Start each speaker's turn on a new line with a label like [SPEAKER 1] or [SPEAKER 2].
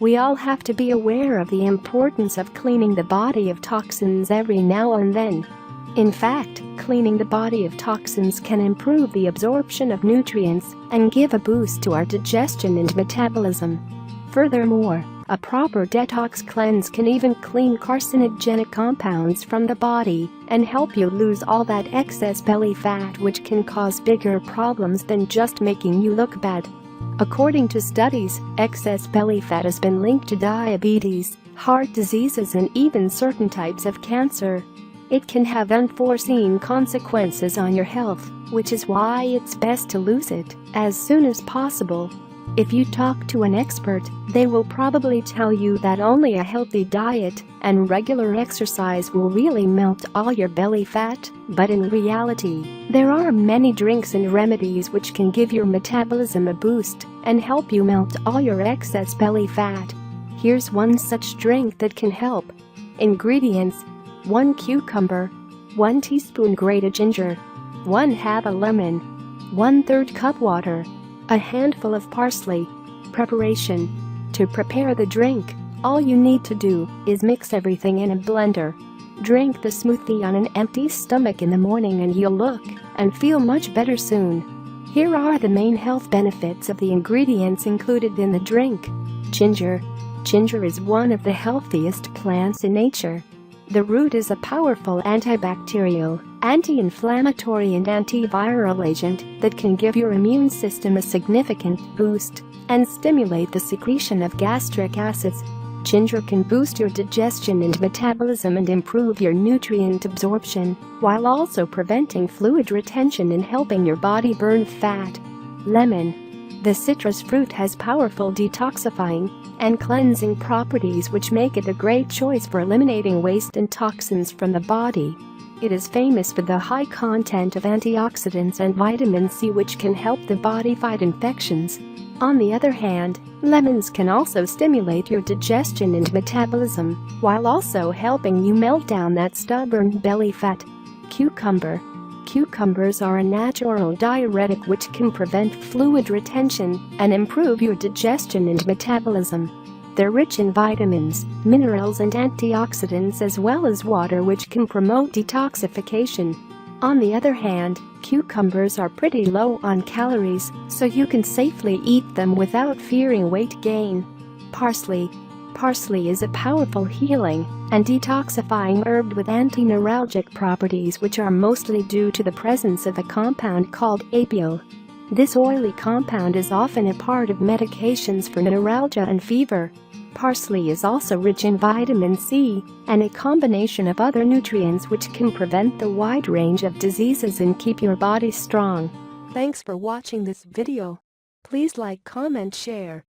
[SPEAKER 1] We all have to be aware of the importance of cleaning the body of toxins every now and then. In fact, cleaning the body of toxins can improve the absorption of nutrients and give a boost to our digestion and metabolism. Furthermore, a proper detox cleanse can even clean carcinogenic compounds from the body and help you lose all that excess belly fat, which can cause bigger problems than just making you look bad. According to studies, excess belly fat has been linked to diabetes, heart diseases, and even certain types of cancer. It can have unforeseen consequences on your health, which is why it's best to lose it as soon as possible. If you talk to an expert, they will probably tell you that only a healthy diet and regular exercise will really melt all your belly fat, but in reality, there are many drinks and remedies which can give your metabolism a boost and help you melt all your excess belly fat. Here's one such drink that can help. Ingredients: 1 cucumber, 1 teaspoon grated ginger, 1/2 a lemon, 1/3 cup water, a handful of parsley. Preparation: to prepare the drink, all you need to do is mix everything in a blender. Drink the smoothie on an empty stomach in the morning and you'll look and feel much better soon. Here are the main health benefits of the ingredients included in the drink. Ginger. Ginger is one of the healthiest plants in nature. The root is a powerful antibacterial, anti-inflammatory and antiviral agent that can give your immune system a significant boost and stimulate the secretion of gastric acids. Ginger can boost your digestion and metabolism and improve your nutrient absorption, while also preventing fluid retention and helping your body burn fat. Lemon. The citrus fruit has powerful detoxifying and cleansing properties which make it a great choice for eliminating waste and toxins from the body. It is famous for the high content of antioxidants and vitamin C, which can help the body fight infections. On the other hand, lemons can also stimulate your digestion and metabolism, while also helping you melt down that stubborn belly fat. Cucumber. Cucumbers are a natural diuretic which can prevent fluid retention and improve your digestion and metabolism. They're rich in vitamins, minerals and antioxidants, as well as water, which can promote detoxification. On the other hand, cucumbers are pretty low on calories, so you can safely eat them without fearing weight gain. Parsley. Parsley is a powerful healing and detoxifying herb with anti-neuralgic properties, which are mostly due to the presence of a compound called apiol. This oily compound is often a part of medications for neuralgia and fever. Parsley is also rich in vitamin C and a combination of other nutrients which can prevent the wide range of diseases and keep your body strong. Thanks for watching this video. Please like, comment, share,